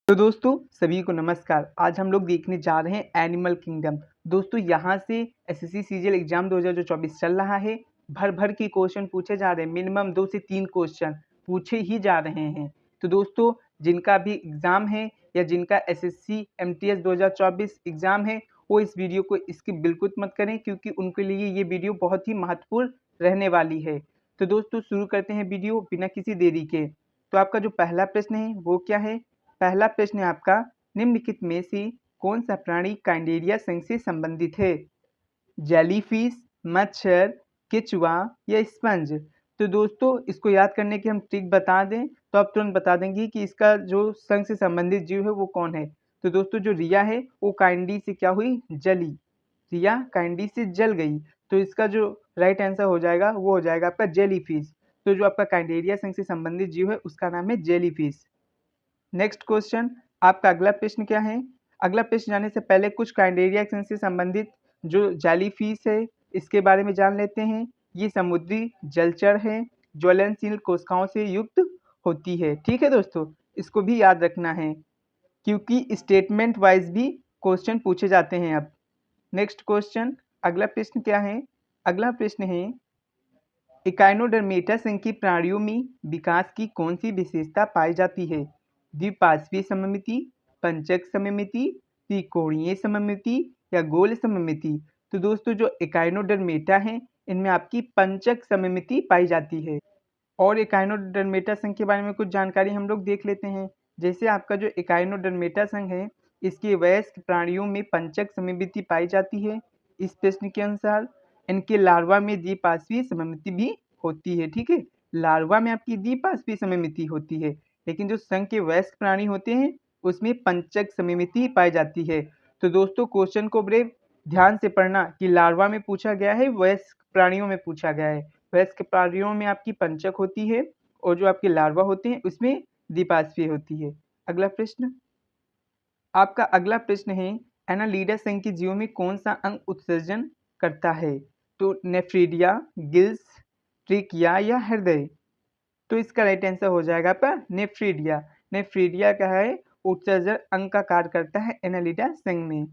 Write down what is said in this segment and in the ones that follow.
तो दोस्तों सभी को नमस्कार। आज हम लोग देखने जा रहे हैं एनिमल किंगडम। दोस्तों यहाँ से एसएससी सीजीएल एग्जाम 2024 चल रहा है। भर भर के क्वेश्चन पूछे जा रहे हैं, मिनिमम 2 से 3 क्वेश्चन पूछे ही जा रहे हैं। तो दोस्तों जिनका भी एग्जाम है या जिनका एसएससी एमटीएस 2024 एग्जाम है वो इस वीडियो को स्किप बिल्कुल मत करें, क्योंकि उनके लिए ये वीडियो बहुत ही महत्वपूर्ण रहने वाली है। तो दोस्तों शुरू करते हैं वीडियो बिना किसी देरी के। तो आपका जो पहला प्रश्न है वो क्या है? पहला प्रश्न है आपका, निम्नलिखित में से कौन सा प्राणी काइंडेरिया संघ से संबंधित है? जेलीफिश, मच्छर, केचुआ या स्पंज? तो दोस्तों इसको याद करने की हम ट्रिक बता दें तो आप तुरंत बता देंगे कि इसका जो संघ से संबंधित जीव है वो कौन है। तो दोस्तों जो रिया है वो काइंडी से क्या हुई? जली। रिया काइंडी से जल गई, तो इसका जो राइट आंसर हो जाएगा वो हो जाएगा आपका जेलीफिश। तो जो आपका काइंडेरिया संघ से संबंधित जीव है उसका नाम है जेलीफिश। नेक्स्ट क्वेश्चन, आपका अगला प्रश्न क्या है? अगला प्रश्न जाने से पहले कुछ काइंडेरिया से संबंधित जो जेलीफिश है इसके बारे में जान लेते हैं। ये समुद्री जलचर है, ज्वलनशील कोशिकाओं से युक्त होती है। ठीक है दोस्तों, इसको भी याद रखना है क्योंकि स्टेटमेंट वाइज भी क्वेश्चन पूछे जाते हैं अब। नेक्स्ट क्वेश्चन, अगला प्रश्न क्या है? अगला प्रश्न है, इकाइनोडर्मेटा संघ की प्राणियों में विकास की कौन सी विशेषता पाई जाती है? द्विपार्श्वीय सममिति, पंचक सममिति, त्रिकोणीय सममिति या गोल सममिति? तो दोस्तों जो इकाइनोडर्मेटा है इनमें आपकी पंचक सममिति पाई जाती है। और इकाइनोडर्मेटा संघ के बारे में कुछ जानकारी हम लोग देख लेते हैं। जैसे आपका जो इकाइनोडर्मेटा संघ है इसके वयस्क प्राणियों में पंचक सममिति पाई जाती है। इस प्रश्न के अनुसार इनके लार्वा में द्विपार्श्वीय सममिति भी होती है। ठीक है, लार्वा में आपकी द्विपार्श्वीय सममिति होती है, लेकिन जो संघ के वयस्क प्राणी होते हैं उसमें पंचक सममिति पाई जाती है। तो दोस्तों क्वेश्चन को बड़े ध्यान से पढ़ना कि लार्वा में पूछा गया है, वयस्क प्राणियों में पूछा गया है। वयस्क प्राणियों में आपकी पंचक होती है और जो आपके लार्वा होते हैं उसमें द्विपार्श्वीय होती है। अगला प्रश्न, आपका अगला प्रश्न है, एनालिडा संघ के जीवों में कौन सा अंग उत्सर्जन करता है? तो नेफ्रीडिया, गिल्स, ट्रिकिया या हृदय? तो इसका राइट आंसर हो जाएगा आपका नेफ्रीडिया। नेफ्रीडिया क्या है? उत्सर्जन अंग का कार्य करता है एनालिडा संघ में।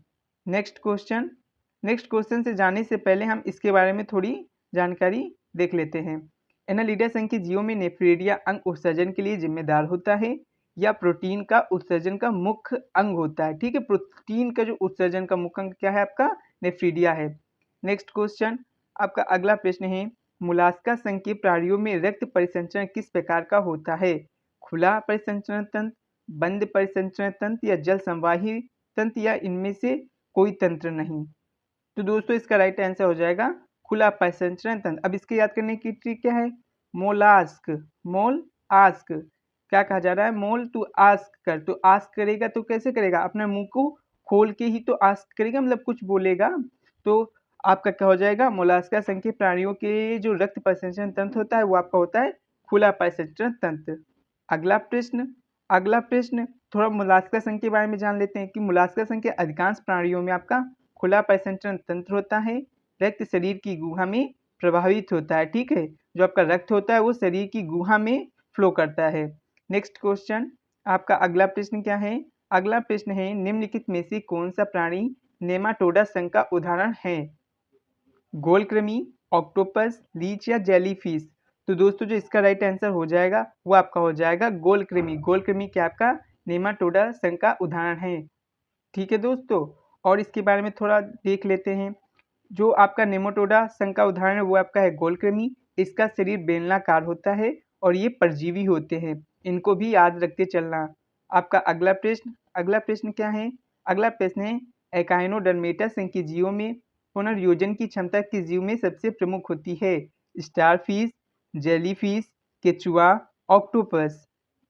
नेक्स्ट क्वेश्चन से जाने से पहले हम इसके बारे में थोड़ी जानकारी देख लेते हैं। एनालिडा संघ के जीवों में नेफ्रीडिया अंग उत्सर्जन के लिए जिम्मेदार होता है या प्रोटीन का उत्सर्जन का मुख्य अंग होता है? ठीक है, प्रोटीन का जो उत्सर्जन का मुख्य अंग क्या है आपका? नेफ्रीडिया है। नेक्स्ट क्वेश्चन, आपका अगला प्रश्न है, मोलास्का संघ के प्राणियों में रक्त परिसंचरण किस प्रकार का होता है? खुला परिसंचरण तंत्र, बंद परिसंचरण तंत्र या जल संवाही तंत्र या इनमें से कोई तंत्र नहीं? तो दोस्तों इसका राइट आंसर हो जाएगा खुला परिसंचरण तंत्र। अब इसके याद करने की ट्रिक क्या है? मोलास्क, मोल आस्क, क्या कहा जा रहा है? मोल टू आस्क कर, तो आस्क करेगा तो कैसे करेगा? अपने मुंह को खोल के ही तो आस्क करेगा, मतलब कुछ बोलेगा। तो आपका क्या हो जाएगा? मोलास्का संघ के प्राणियों के जो रक्त परिसंचरण तंत्र होता है वो आपका होता है खुला परिसंचरण तंत्र। अगला प्रश्न थोड़ा मोलास्का संघ के बारे में जान लेते हैं कि मोलास्का संघ के अधिकांश प्राणियों में आपका खुला परिसंचरण तंत्र होता है। रक्त शरीर की गुहा में प्रभावित होता है। ठीक है, जो आपका रक्त होता है वो शरीर की गुहा में फ्लो करता है। नेक्स्ट क्वेश्चन, आपका अगला प्रश्न क्या है? अगला प्रश्न है, निम्नलिखित में से कौन सा प्राणी नेमाटोडा संघ का उदाहरण है? गोलकृमि, ऑक्टोपस, लीच या जेलीफिश? तो दोस्तों जो इसका राइट आंसर हो जाएगा वो आपका हो जाएगा गोलकृमि। गोलकृमि क्या आपका नेमाटोडा संघ का उदाहरण है। ठीक है दोस्तों, और इसके बारे में थोड़ा देख लेते हैं। जो आपका नेमाटोडा संघ का उदाहरण है वो आपका है गोलकृमि। इसका शरीर बेलनाकार होता है और ये परजीवी होते हैं, इनको भी याद रखते चलना। आपका अगला प्रश्न क्या है? अगला प्रश्न है, एकाइनोडर्मेटा संघ के जीवों में पुनर्योजन की क्षमता किस जीव में सबसे प्रमुख होती है? स्टारफिश, जेलीफिश, केचुआ, ऑक्टोपस?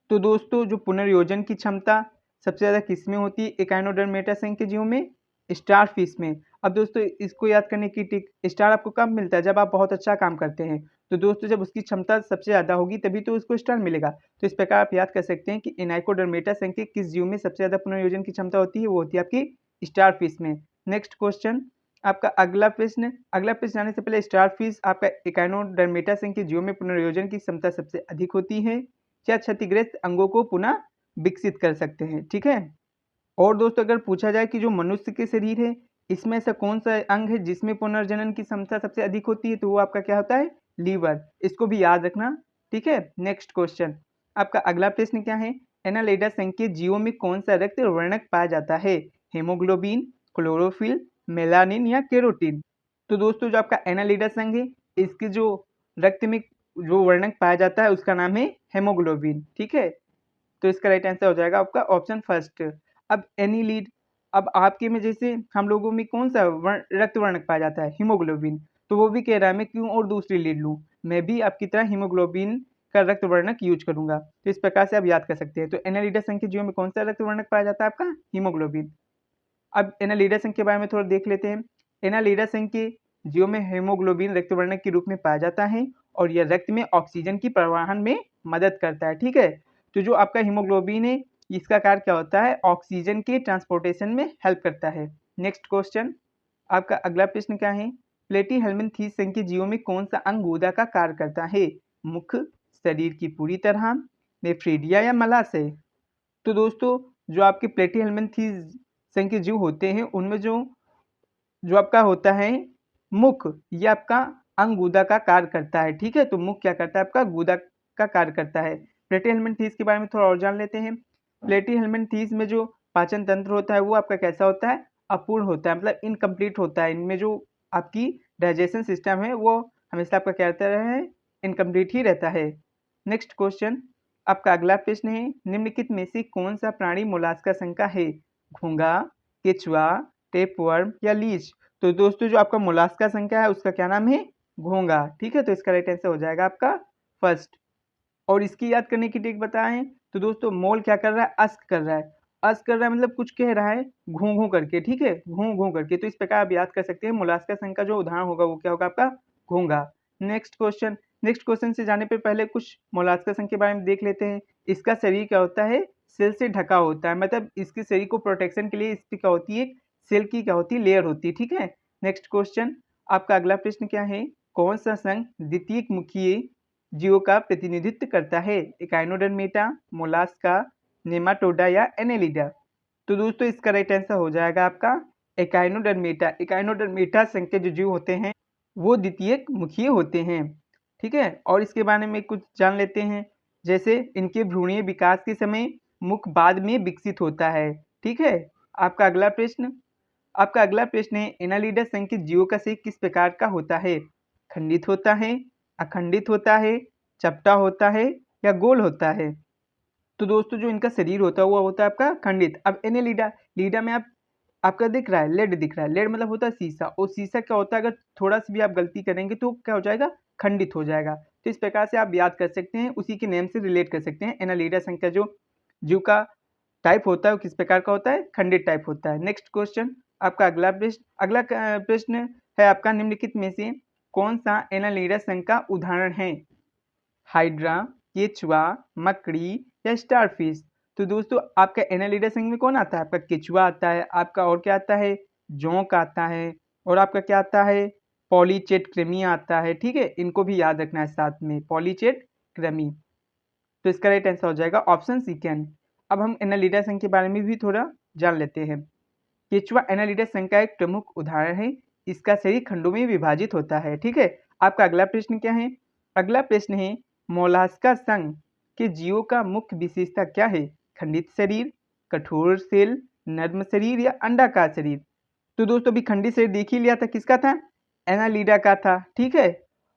तो दोस्तों जो पुनर्योजन की क्षमता सबसे ज़्यादा किस में होती है एकाइनोडर्मेटा संघ के जीवों में? स्टारफिश में। अब दोस्तों इसको याद करने की ट्रिक, स्टार आपको कब मिलता है? जब आप बहुत अच्छा काम करते हैं। तो दोस्तों जब उसकी क्षमता सबसे ज़्यादा होगी तभी तो उसको स्टार मिलेगा। तो इस प्रकार आप याद कर सकते हैं कि एनाइकोडर्मेटा संघ के किस जीव में सबसे ज़्यादा पुनर्योजन की क्षमता होती है? वो होती है आपकी स्टारफिश में। नेक्स्ट क्वेश्चन, आपका अगला प्रश्न जाने से पहले, स्टारफिश आपका एकाइनोडर्मेटा संघ के जीवों में पुनर्योजन की क्षमता सबसे अधिक होती है या क्षतिग्रस्त अंगों को पुनः विकसित कर सकते हैं, ठीक है। और दोस्तों अगर पूछा जाए कि जो मनुष्य के शरीर है इसमें ऐसा कौन सा अंग है जिसमें पुनर्जनन की क्षमता सबसे अधिक होती है, तो वो आपका क्या होता है, लीवर। इसको भी याद रखना, ठीक है। नेक्स्ट क्वेश्चन, आपका अगला प्रश्न क्या है, एनालिडा संघ के जीवों में कौन सा रक्त वर्णक पाया जाता है, हेमोग्लोबिन, क्लोरोफिल, मेलानिन या केरोटिन। तो दोस्तों जो आपका एनालिडा संघ है इसके जो रक्त में जो वर्णक पाया जाता है उसका नाम है हेमोग्लोबिन, ठीक है। तो इसका राइट आंसर हो जाएगा आपका ऑप्शन फर्स्ट। अब एनी लीड, अब आपके में जैसे हम लोगों में कौन सा रक्त वर्णक पाया जाता है, हीमोग्लोबिन, तो वो भी कह रहा है मैं क्यों और दूसरी लीड लूँ, मैं भी आपकी तरह हीमोग्लोबिन का रक्त वर्णक यूज करूंगा। तो इस प्रकार से आप याद कर सकते हैं। तो एनालिडा संघ के जीवों में कौन सा रक्त वर्णक पाया जाता है, आपका हीमोग्लोबिन। अब एनालिडा संघ के बारे में थोड़ा देख लेते हैं। एनालिडा संघ के जीवों में हेमोग्लोबिन रक्त वर्णक के रूप में पाया जाता है और यह रक्त में ऑक्सीजन की परिवहन में मदद करता है, ठीक है। तो जो आपका हीमोग्लोबिन है इसका कार्य क्या होता है, ऑक्सीजन के ट्रांसपोर्टेशन में हेल्प करता है। नेक्स्ट क्वेश्चन, आपका अगला प्रश्न क्या है, प्लेटी हेल्मिन्थीस संघ के जीवों में कौन सा अंग गुदा का कार्य करता है, मुख, शरीर की पूरी तरह, नेफ्रीडिया या मलाशय। तो दोस्तों जो आपके प्लेटी हेल्मिन्थीस संघ के जीव होते हैं उनमें जो जो आपका होता है मुख, ये आपका अंग गुदा का कार्य करता है, ठीक है। तो मुख क्या करता है, आपका गुदा का कार्य करता है। प्लेटी हेल्मिन्थीस के बारे में थोड़ा और जान लेते हैं। प्लेटी हेल्मिन्थीस में जो पाचन तंत्र होता है वो आपका कैसा होता है, अपूर्ण होता है, मतलब इनकम्प्लीट होता है। इनमें जो आपकी डाइजेशन सिस्टम है वो हमेशा आपका क्या रहता है, इनकम्प्लीट ही रहता है। नेक्स्ट क्वेश्चन, आपका अगला प्रश्न है, निम्नलिखित में से कौन सा प्राणी मोलास्का संघ का है, घोंगा, केचुआ, टेपवर्म या लीच। तो दोस्तों जो आपका मोलास्का संघ का है उसका क्या नाम है, घोंगा, ठीक है। तो इसका राइट आंसर हो जाएगा आपका फर्स्ट। और इसकी याद करने की ट्रिक बताएं तो दोस्तों मोल क्या कर रहा है, अस्क कर रहा है। अस्क कर रहा है मतलब कुछ कह रहा है घूं घूं करके, ठीक है, घूं घूं करके। तो इस प्रकार आप याद कर सकते हैं मोलास्का संघ का जो उदाहरण होगा वो क्या होगा, आपका घोंगा। नेक्स्ट क्वेश्चन, नेक्स्ट क्वेश्चन से जाने पर पहले कुछ मोलास्का संघ के बारे में देख लेते हैं। इसका शरीर क्या होता है, सेल से ढका होता है, मतलब इसके शरीर को प्रोटेक्शन के लिए इसकी क्या होती है, सेल की क्या होती है, लेयर होती है, ठीक है। नेक्स्ट क्वेश्चन, आपका अगला प्रश्न क्या है, कौन सा संघ द्वितीय मुखीय जीवों का प्रतिनिधित्व करता है, इकाइनोडर्मेटा, मोलास्का, नेमाटोडा या एनेलिडा। तो दोस्तों इसका राइट आंसर हो जाएगा आपका इकाइनोडर्मेटा। इकाइनोडर्मेटा संघ के जो जीव होते हैं वो द्वितीयक मुखीय होते हैं, ठीक है। और इसके बारे में कुछ जान लेते हैं, जैसे इनके भ्रूणीय विकास के समय मुख बाद में विकसित होता है, ठीक है। आपका अगला प्रश्न, आपका अगला प्रश्न है, एनालिडा संघ के जीवों का शरीर किस प्रकार का होता है, खंडित होता है, अखंडित होता है, चपटा होता है या गोल होता है। तो दोस्तों जो इनका शरीर होता है वो होता है आपका खंडित। अब एनेलिडा, लीडा में आप आपका दिख रहा है लेड, दिख रहा है लेड मतलब होता है शीशा, और शीशा क्या होता है अगर थोड़ा सा भी आप गलती करेंगे तो क्या हो जाएगा, खंडित हो जाएगा। तो इस प्रकार से आप याद कर सकते हैं, उसी के नेम से रिलेट कर सकते हैं। एनालिडा संघ का जो जीव का टाइप होता है वो किस प्रकार का होता है, खंडित टाइप होता है। नेक्स्ट क्वेश्चन, आपका अगला प्रश्न, अगला प्रश्न है आपका, निम्नलिखित में से कौन सा एनालिडा संघ का उदाहरण है, हाइड्रा, केचुआ, मकड़ी या स्टारफिश। तो दोस्तों आपका एनालिडा संघ में कौन आता है, आपका केचुआ आता है, आपका और क्या आता है, जोंक आता है, और आपका क्या आता है, पॉलीचेट क्रेमी आता है, ठीक है। इनको भी याद रखना है साथ में, पॉलीचेट क्रेमी। तो इसका राइट आंसर हो जाएगा ऑप्शन सेकंड। अब हम एनालिडा संघ के बारे में भी थोड़ा जान लेते हैं। केचुआ एनालिडा संघ का एक प्रमुख उदाहरण है, इसका शरीर खंडों में विभाजित होता है, ठीक है। आपका अगला प्रश्न क्या है, अगला प्रश्न है, मोलास्का संघ के जीवों का मुख्य विशेषता क्या है, खंडित शरीर, कठोर सेल, नर्म शरीर या अंडाकार शरीर। तो दोस्तों अभी खंडित शरीर देख ही लिया था, किसका था, एनालिडा का था, ठीक है।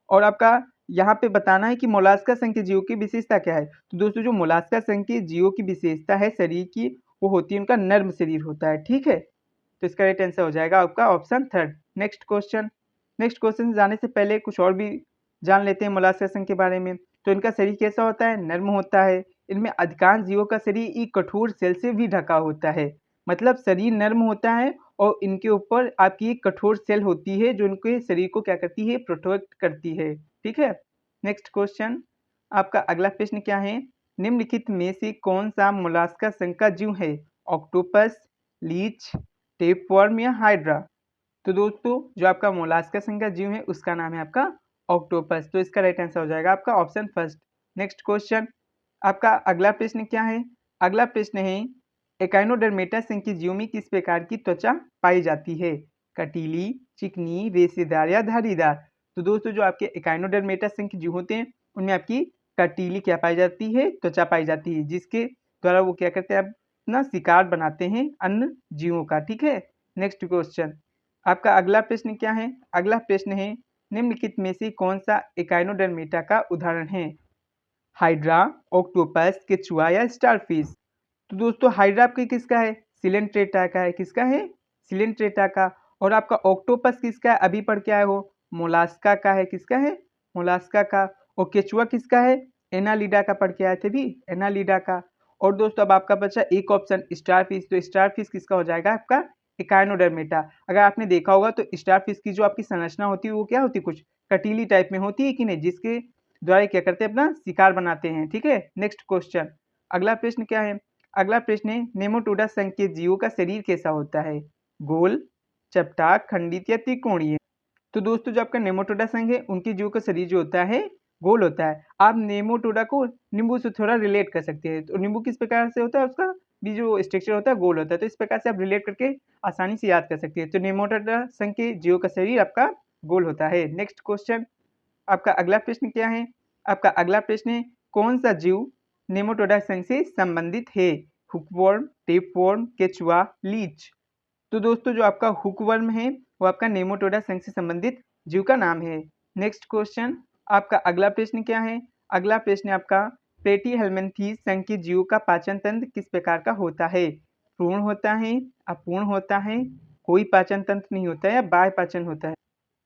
और आपका यहाँ पे बताना है कि मोलास्का संघ के जीवों की विशेषता क्या है। तो दोस्तों जो मोलास्का संघ के जीवों की विशेषता है शरीर की, वो होती है उनका नर्म शरीर होता है, ठीक है। तो इसका राइट आंसर हो जाएगा आपका option third. Next question, next question जाने से पहले कुछ और भी जान लेते हैं मोलास्का संघ के बारे में। तो इनका शरीर कैसा होता है, नर्म होता है। इनमें अधिकांश जीवों का शरीर एक कठोर सेल से भी ढका होता है, मतलब शरीर नर्म होता है और इनके ऊपर आपकी एक कठोर सेल होती है जो इनके शरीर को क्या करती है, प्रोटेक्ट करती है, ठीक है। नेक्स्ट क्वेश्चन, आपका अगला प्रश्न क्या है, निम्नलिखित में से कौन सा मोलास्का संघ का जीव है, ऑक्टोपस, लीच, टेपवर्म या हाइड्रा। तो दोस्तों जो आपका मोलास्का संघ का जीव है उसका नाम है आपका ऑक्टोपस। तो इसका राइट आंसर हो जाएगा आपका ऑप्शन फर्स्ट। नेक्स्ट क्वेश्चन, आपका अगला प्रश्न क्या है, अगला प्रश्न है एकाइनोडर्मेटा संघ के जीवों में किस प्रकार की त्वचा पाई जाती है? कटीली, चिकनी, रेशेदार या धारीदार? तो दोस्तों जो आपके एकाइनोडर्मेटा संघ के जीव होते हैं उनमें आपकी कटीली क्या पाई जाती है? त्वचा पाई जाती है, जिसके द्वारा वो क्या करते हैं अपना शिकार बनाते हैं अन्य जीवों का। ठीक है, नेक्स्ट क्वेश्चन आपका अगला प्रश्न क्या है? अगला प्रश्न है निम्नलिखित में से कौन सा एकाइनोडर्मेटा का उदाहरण है? हाइड्रा, ऑक्टोपस, केचुआ या स्टारफिश? तो दोस्तों हाइड्रा आपके किसका है? सिलेंट्रेटा का है। किसका है? सिलेंट्रेटा का। और आपका ऑक्टोपस किसका है? अभी पढ़ के आए हो, मोलास्का का है। किसका है? मोलास्का का। और केचुआ किसका है? एनालिडा का पढ़ के आए थे भी, एनालिडा का। और दोस्तों अब आपका बचा एक ऑप्शन स्टारफिश, तो स्टारफिश किसका हो जाएगा? आपका एकाइनोडर्मेटा। अगर आपने देखा होगा तो स्टारफिश की जो आपकी संरचना होती है वो क्या होती है? कुछ कटीली टाइप में होती है कि नहीं, जिसके द्वारा क्या करते हैं अपना शिकार बनाते हैं। ठीक है, नेक्स्ट क्वेश्चन अगला प्रश्न क्या है? अगला प्रश्न है नेमाटोडा संघ के जीवों का शरीर कैसा होता है? गोल, चपटा, खंडित या त्रिकोणीय? तो दोस्तों जो आपका नेमाटोडा संघ है उनके जीवों का शरीर जो होता है गोल होता है। आप नेमाटोडा को नींबू से थोड़ा रिलेट कर सकते हैं। तो नींबू किस प्रकार से होता है? उसका भी जो स्ट्रक्चर होता है गोल होता है। तो इस प्रकार से आप रिलेट करके आसानी से याद कर सकते हैं। तो नेमाटोडा संघ के जीवों का शरीर आपका गोल होता है। नेक्स्ट क्वेश्चन आपका अगला प्रश्न क्या है? आपका अगला प्रश्न है कौन सा जीव नेमाटोडा संघ से संबंधित है? हुकवर्म, टेपवर्म, केचुआ, लीच? तो दोस्तों जो आपका हुकवर्म है वो आपका नेमाटोडा संघ से संबंधित जीव का नाम है। नेक्स्ट क्वेश्चन आपका अगला प्रश्न क्या है? अगला प्रश्न आपका प्लेटीहेल्मिन्थीज संघ के जीवों का पाचन तंत्र किस प्रकार का होता है? पूर्ण होता है, अपूर्ण होता है, कोई पाचन तंत्र नहीं होता है या बाह्य पाचन होता है?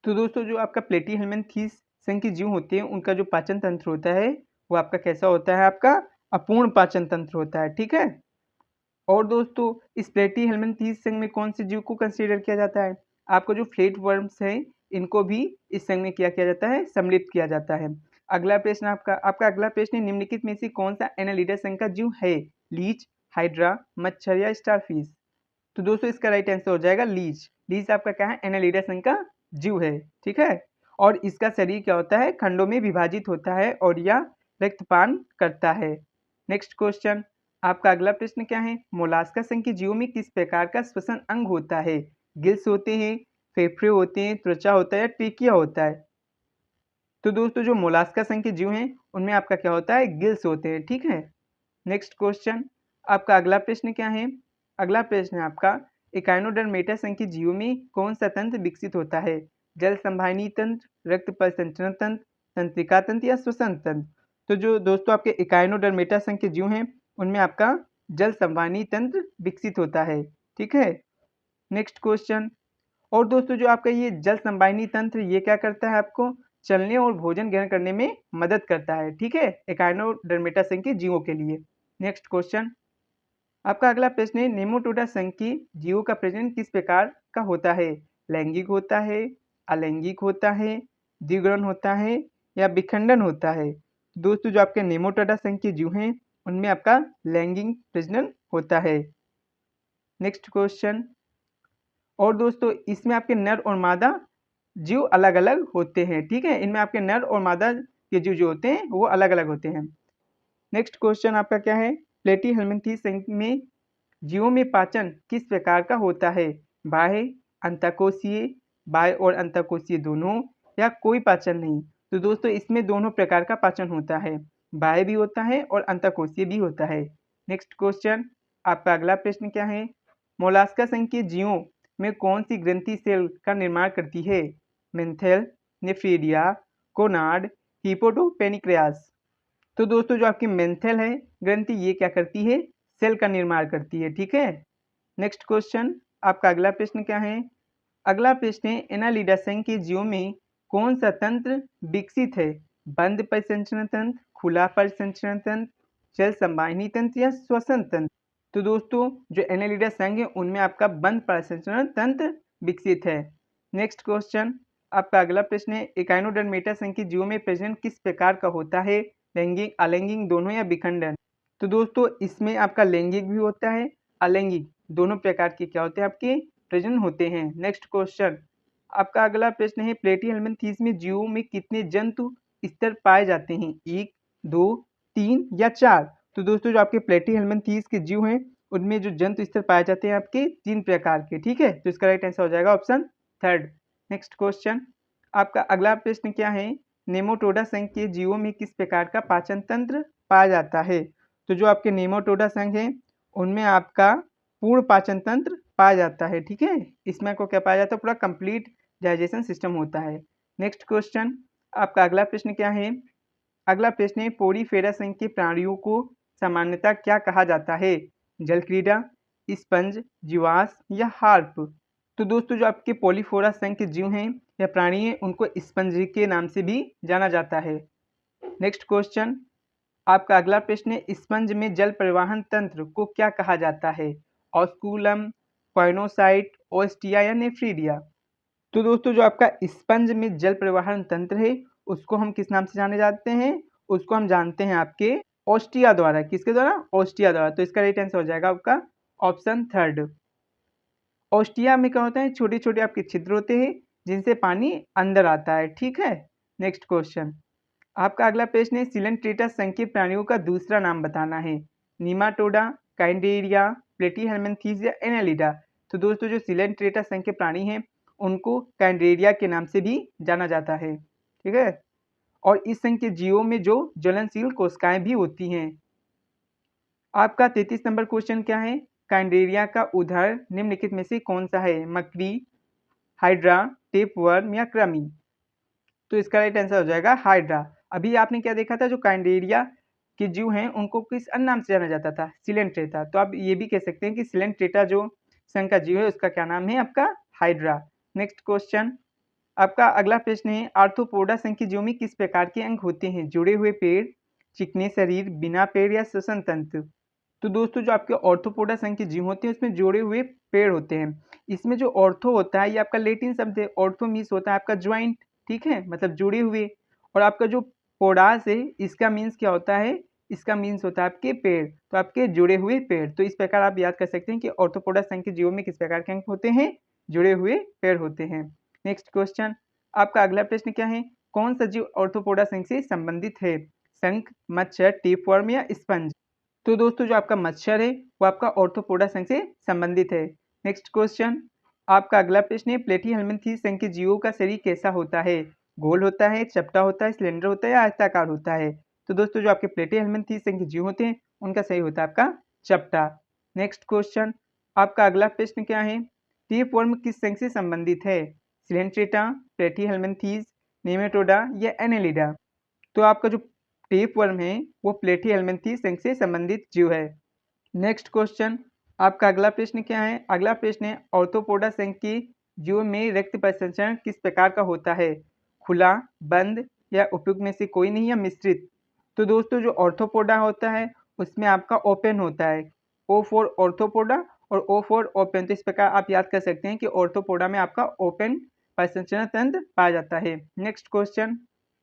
तो दोस्तों जो आपका प्लेटीहेल्मिन्थीज संघ के जीव होते हैं उनका जो पाचन तंत्र होता है वो आपका कैसा होता है? आपका अपूर्ण पाचन तंत्र होता है। ठीक है, और दोस्तों इस प्लेटीहेल्मिन्थीज संघ में कौन से जीव को कंसीडर किया जाता है? आपको जो फ्लेट वर्म्स हैं इनको भी इस संघ में क्या किया जाता है? सम्मिलित किया जाता है। अगला प्रश्न आपका अगला प्रश्न निम्नलिखित में से कौन सा एनालिडा संघ का जीव है? लीच, हाइड्रा, मच्छर या स्टारफिश? तो दोस्तों इसका राइट आंसर हो जाएगा लीच। लीच आपका क्या है? एनालिडा संघ का जीव है। ठीक है, और इसका शरीर क्या होता है? खंडों में विभाजित होता है और यह रक्तपान करता है। नेक्स्ट क्वेश्चन आपका अगला प्रश्न क्या है? मोलास्का संघ के जीवों में किस प्रकार का श्वसन अंग होता है? गिल्स होते हैं, फेफड़े होते हैं, त्वचा होता है या ट्रेकिया होता है? तो दोस्तों जो मोलास्का संघ के जीव हैं उनमें आपका क्या होता है? गिल्स होते हैं। ठीक है, नेक्स्ट क्वेश्चन आपका अगला प्रश्न क्या है? अगला प्रश्न है आपका एकाइनोडर्मेटा संघ के जीवों में कौन सा तंत्र विकसित होता है? जल संवाहिनी तंत्र, रक्त परिसंचरण तंत्र, तंत्रिका तंत्र या श्वसन तंत्र? तो जो दोस्तों आपके एकाइनोडर्मेटा संघ के जीव हैं उनमें आपका जल संवाहिनी तंत्र विकसित होता है। ठीक है, नेक्स्ट क्वेश्चन और दोस्तों जो आपका ये जल संवाहिनी तंत्र ये क्या करता है? आपको चलने और भोजन ग्रहण करने में मदद करता है। ठीक है, एकाइनोडर्मेटा संघ के जीवों के लिए। नेक्स्ट क्वेश्चन आपका अगला प्रश्न है नेमाटोडा संघ की जीवों का प्रजनन किस प्रकार का होता है? लैंगिक होता है, अलैंगिक होता है, द्विगुण होता है या विखंडन होता है? दोस्तों जो आपके नेमाटोडा संघ के जीव हैं उनमें आपका लैंगिक प्रजनन होता है। नेक्स्ट क्वेश्चन और दोस्तों इसमें आपके नर और मादा जीव अलग अलग होते हैं। ठीक है, इनमें आपके नर और मादा के जीव जो होते हैं वो अलग अलग होते हैं। नेक्स्ट क्वेश्चन आपका क्या है? प्लेटीहेल्मिन्थीज संघ में जीवों में पाचन किस प्रकार का होता है? बाह्य, अंतःकोशीय, बाह्य और अंतःकोशीय दोनों या कोई पाचन नहीं? तो दोस्तों इसमें दोनों प्रकार का पाचन होता है, बाह्य भी होता है और अंतःकोशीय भी होता है। नेक्स्ट क्वेश्चन आपका अगला प्रश्न क्या है? मोलास्का संघ के जीवों में कौन सी ग्रंथि सेल का निर्माण करती है? मेंथेल, नेफ्रीडिया, कोनाड, हिपोडोपेनिक्रियास? तो दोस्तों जो आपकी मेंथेल है ग्रंथि ये क्या करती है? सेल का निर्माण करती है। ठीक है, नेक्स्ट क्वेश्चन आपका अगला प्रश्न क्या है? अगला प्रश्न है एनालिडा संघ के जीवों में कौन सा तंत्र विकसित है? बंद परिसंचरण तंत्र, खुला परिसंचरण तंत्र, जल संवाहिनी तंत्र या श्वसन तंत्र? तो दोस्तों जो एनालिडा संघ है उनमें आपका बंद परिसंचरण तंत्र विकसित है। नेक्स्ट क्वेश्चन आपका अगला प्रश्न है एकाइनोडर्मेटा संघ के जीवों में प्रजनन किस प्रकार का होता है? लैंगिक, अलैंगिक दोनों या विखंडन? तो दोस्तों इसमें आपका लैंगिक भी होता है, अलैंगिक दोनों प्रकार के क्या होते हैं? आपके प्रजनन होते हैं। नेक्स्ट क्वेश्चन आपका अगला प्रश्न है प्लेटीहेल्मिन्थीज में जीवों में कितने जंतु स्तर पाए जाते हैं? 1, 2, 3 या 4? तो दोस्तों जो आपके प्लेटीहेल्मिन्थेस के जीव हैं उनमें जो जंतु स्तर पाए जाते हैं आपके 3 प्रकार के, ठीक है। तो इसका राइट आंसर हो जाएगा ऑप्शन थर्ड। नेक्स्ट क्वेश्चन, आपका अगला प्रश्न क्या है, नेमाटोडा संघ के जीवों में किस प्रकार का पाचन तंत्र पाया जाता है। तो जो आपके नेमाटोडा संघ है उनमें आपका पूर्ण पाचन तंत्र पाया जाता है, ठीक है। इसमें आपको क्या पाया जाता है, पूरा कंप्लीट डाइजेशन सिस्टम होता है। नेक्स्ट क्वेश्चन, आपका अगला प्रश्न क्या है, अगला प्रश्न है पोरीफेरा संघ के प्राणियों को सामान्यतः क्या कहा जाता है, जलक्रीड़ा, स्पंज, जीवाश्म या हार्प। तो दोस्तों जो आपके पोलीफोरा संघ के जीव हैं या प्राणी हैं उनको स्पंज के नाम से भी जाना जाता है। नेक्स्ट क्वेश्चन, आपका अगला प्रश्न है स्पंज में जल परिवहन तंत्र को क्या कहा जाता है, ऑस्कुलम, कॉइनोसाइट, ओस्टिया या नेफ्रीडिया। तो दोस्तों जो आपका स्पंज में जल परिवहन तंत्र है उसको हम किस नाम से जाने जाते हैं, उसको हम जानते हैं आपके ओस्टिया द्वारा। किसके द्वारा, ओस्टिया द्वारा। तो इसका राइट आंसर हो जाएगा आपका ऑप्शन थर्ड। ओस्टिया में क्या होता है, छोटे छोटे आपके छिद्र होते हैं जिनसे पानी अंदर आता है, ठीक है। नेक्स्ट क्वेश्चन, आपका अगला प्रश्न है सिलेंट्रेटा संघ के प्राणियों का दूसरा नाम बताना है, नीमाटोडा, काइंडेरिया, प्लेटीहेल्मिन्थेस या एनालिडा। तो दोस्तों जो सिलेंट्रेटा संघ के प्राणी हैं उनको काइंडेरिया के नाम से भी जाना जाता है, ठीक है। और इस संघ के जीवों में जो ज्वलनशील कोशिकाएं भी होती हैं। आपका 33 नंबर क्वेश्चन क्या है, काइंडेरिया का उदाहरण निम्नलिखित में से कौन सा है, मकड़ी, हाइड्रा, टेपवर्म या कृमि। तो इसका राइट आंसर हो जाएगा हाइड्रा। अभी आपने क्या देखा था, जो काइंडेरिया के जीव हैं उनको किस अन्य नाम से जाना जाता था, सिलेंट्रेटा। तो आप ये भी कह सकते हैं कि सिलेंट्रेटा जो संघ का जीव है उसका क्या नाम है आपका, हाइड्रा। नेक्स्ट क्वेश्चन, आपका अगला प्रश्न है आर्थ्रोपोडा संघ के जीव में किस प्रकार के अंग होते हैं, जुड़े हुए पेड़, चिकने शरीर, बिना पेड़ या श्वसन तंत्र। तो दोस्तों जो आपके ऑर्थोपोडा संघ के जीव होते हैं उसमें जोड़े हुए पेड़ होते हैं। इसमें जो ऑर्थो होता है ये आपका लेटिन शब्द है, ऑर्थो मीन्स होता है आपका ज्वाइंट, ठीक है, मतलब जुड़े हुए। और आपका जो पोडास है इसका मीन्स क्या होता है, इसका मीन्स होता है आपके पेड़, तो आपके जुड़े हुए पेड़। तो इस प्रकार आप याद कर सकते हैं कि ऑर्थोपोडा संघ के जीवों में किस प्रकार के अंग होते हैं, जुड़े हुए पेड़ होते हैं। नेक्स्ट क्वेश्चन, आपका अगला प्रश्न क्या है, कौन सा जीव ऑर्थोपोडा संघ से संबंधित है, शंख, मच्छर, टेपवर्म या स्पंज। तो दोस्तों जो आपका मच्छर है वो आपका ऑर्थोपोडा संघ से संबंधित है। नेक्स्ट क्वेश्चन, आपका अगला प्रश्न है प्लेटीहेल्मिन्थेस संघ के जीवों का शरीर कैसा होता है, गोल होता है, चपटा होता है, सिलेंडर होता है या आयताकार होता है। तो दोस्तों जो आपके प्लेटीहेल्मिन्थेस संघ के जीव होते हैं उनका सही होता है आपका चपटा। नेक्स्ट क्वेश्चन, आपका अगला प्रश्न क्या है, टेपवर्म किस संघ से संबंधित है, सिलेंट्रेटा, प्लेटीहेल्मिन्थेस, नेमाटोडा या एनेलिडा। तो आपका जो टेपवर्म है वो प्लेटीहेल्मिन्थेस संघ से संबंधित जीव है। नेक्स्ट क्वेश्चन, आपका अगला प्रश्न क्या है, अगला प्रश्न है ऑर्थोपोडा संघ के जीव में रक्त परिसंचरण किस प्रकार का होता है, खुला, बंद या उपयुक्त में से कोई नहीं या मिश्रित। तो दोस्तों जो ऑर्थोपोडा होता है उसमें आपका ओपन होता है, ओ फॉर ऑर्थोपोडा और ओ फॉर ओपन। तो इस प्रकार आप याद कर सकते हैं कि ऑर्थोपोडा में आपका ओपन परिसंचरण तंत्र पाया जाता है। नेक्स्ट क्वेश्चन,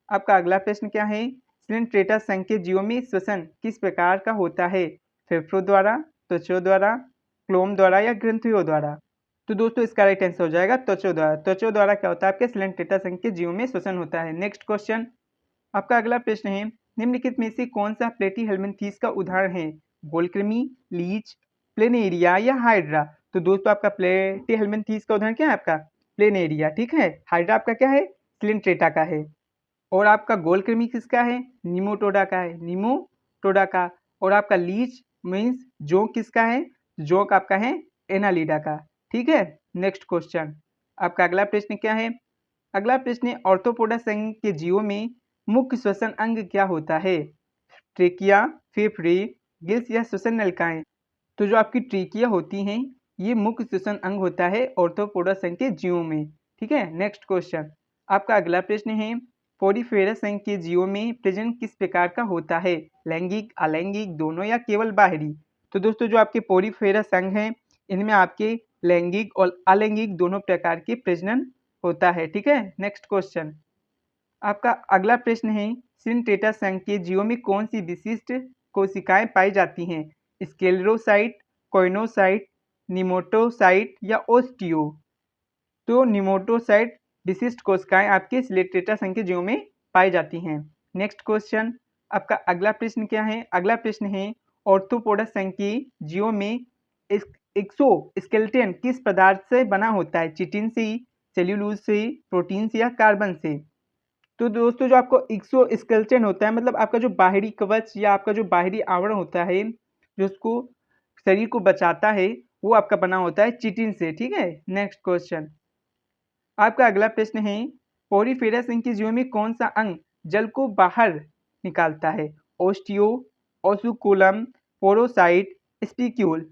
आपका अगला प्रश्न क्या है, सिलेंट्रेटा संघ के जीवों में श्वसन किस प्रकार का होता है, फेफड़ों द्वारा, त्वचा द्वारा, क्लोम द्वारा या ग्रंथियों द्वारा। तो दोस्तों इसका राइट आंसर हो जाएगा त्वचा द्वारा। त्वचा द्वारा क्या होता है आपके सिलेंट्रेटा संघ के जीवों में श्वसन होता है। नेक्स्ट क्वेश्चन, आपका अगला प्रश्न है निम्नलिखित में से कौन सा प्लेटीहेल्मिन्थेस का उदाहरण है, गोलकृमि, लीच, प्लेनेरिया या हाइड्रा। तो दोस्तों आपका प्लेटीहेल्मिन्थेस का उदाहरण क्या है आपका, प्लेनेरिया, ठीक है। हाइड्रा आपका क्या है, सिलेंट्रेटा का है। और आपका गोलकृमि किसका है, नीमोटोडा का है, नीमोटोडा का। और आपका लीच मीन्स जोंक किसका है, जोंक आपका है एनालिडा का, ठीक है। नेक्स्ट क्वेश्चन, आपका अगला प्रश्न क्या है, अगला प्रश्न है ऑर्थोपोडा संघ के जीवों में मुख्य श्वसन अंग क्या होता है, ट्रेकिया, फेफड़े, गिल्स या श्वसन नलिकाएं। तो जो आपकी ट्रेकिया होती हैं ये मुख्य श्वसन अंग होता है ऑर्थोपोडा संघ के जीवों में, ठीक है। नेक्स्ट क्वेश्चन, आपका अगला प्रश्न है पोरीफेरा संघ के जीवों में प्रजनन किस प्रकार का होता है, लैंगिक, अलैंगिक, दोनों या केवल बाहरी। तो दोस्तों जो आपके पोरीफेरा संघ हैं इनमें आपके लैंगिक और अलैंगिक दोनों प्रकार के प्रजनन होता है, ठीक है। नेक्स्ट क्वेश्चन, आपका अगला प्रश्न है सिलेंट्रेटा संघ के जीवों में कौन सी विशिष्ट कोशिकाएं पाई जाती हैं, स्क्लेरोसाइट, कोइनोसाइट, निमोटोसाइट या ओस्टियो। तो निमोटोसाइट विशिष्ट कोशिकाएं आपके सिलेंट्रेटा संघ के जीवों में पाई जाती हैं। नेक्स्ट क्वेश्चन, आपका अगला प्रश्न क्या है, अगला प्रश्न है ऑर्थोपोडा संघ के जीवों में एक्सोस्केलेटन किस पदार्थ से बना होता है? चिटिन से, सेल्यूलोज से, प्रोटीन से या कार्बन से? तो दोस्तों जो आपको एक्सोस्केलेटन होता है मतलब आपका जो बाहरी कवच या आपका जो बाहरी आवरण होता है जो उसको शरीर को बचाता है वो आपका बना होता है चिटिन से। ठीक है, नेक्स्ट क्वेश्चन आपका अगला प्रश्न है पोरीफेरा संघ के जीवों में कौन सा अंग जल को बाहर निकालता है? ओस्टियो, ओसुकुलम, पोरोसाइट, स्पीक्यूल।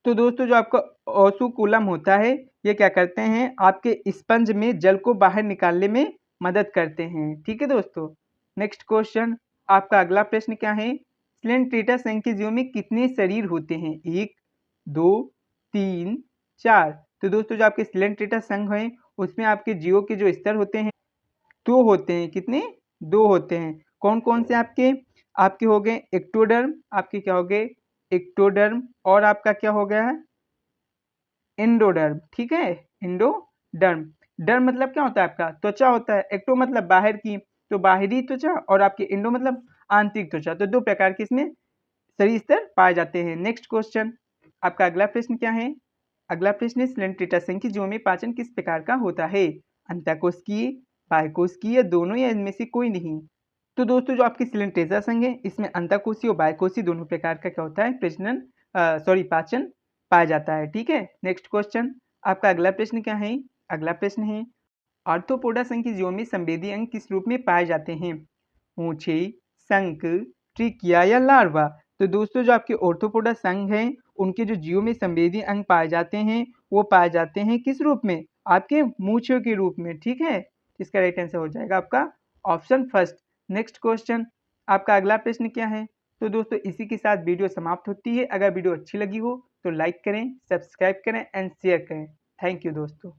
तो दोस्तों जो आपका ओसुकुलम होता है ये क्या करते हैं आपके स्पंज में जल को बाहर निकालने में मदद करते हैं। ठीक है दोस्तों, नेक्स्ट क्वेश्चन आपका अगला प्रश्न क्या है स्लेंट्रेटा संघ के जीवों में कितने शरीर होते हैं? 1, 2, 3, 4। तो दोस्तों जो आपके स्लेंट्रेटा संघ हैं उसमें आपके जीवों के जो स्तर होते हैं 2 होते हैं। कितने? 2 होते हैं। कौन कौन से आपके? आपके हो गए एक्टोडर्म, आपके क्या हो गए एक्टोडर्म, और आपका क्या हो गया है एंडोडर्म। ठीक है, एंडोडर्म। डर्म मतलब क्या होता है आपका त्वचा होता है, एक्टो मतलब बाहर की तो बाहरी त्वचा, और आपके एंडो मतलब आंतरिक त्वचा। तो 2 प्रकार के इसमें शरीर स्तर पाए जाते हैं। नेक्स्ट क्वेश्चन आपका अगला प्रश्न क्या है? अगला प्रश्न है स्लेंट्रेटा संघ के जीवों में पाचन किस प्रकार का होता है? अंतःकोशिकीय, बाह्यकोशिकीय या दोनों या इनमें से कोई नहीं? तो दोस्तों जो आपकी स्लेंट्रेटा संघ है इसमें अंतःकोशीय और बाह्यकोशीय दोनों प्रकार का क्या होता है प्रजनन पाचन पाया जाता है। ठीक है, नेक्स्ट क्वेश्चन आपका अगला प्रश्न क्या है? अगला प्रश्न है आर्थ्रोपोडा संघ के जीवों में संवेदी अंग किस रूप में पाए जाते हैं? मूछे, शंख, ट्रिकिया या लार्वा? तो दोस्तों जो आपके ऑर्थोपोडा संघ हैं उनके जो जीवों में संवेदी अंग पाए जाते हैं वो पाए जाते हैं किस रूप में? आपके मूछों के रूप में। ठीक है, इसका राइट आंसर हो जाएगा आपका ऑप्शन फर्स्ट। नेक्स्ट क्वेश्चन आपका अगला प्रश्न क्या है? तो दोस्तों इसी के साथ वीडियो समाप्त होती है। अगर वीडियो अच्छी लगी हो तो लाइक करें, सब्सक्राइब करें एंड शेयर करें। थैंक यू दोस्तों।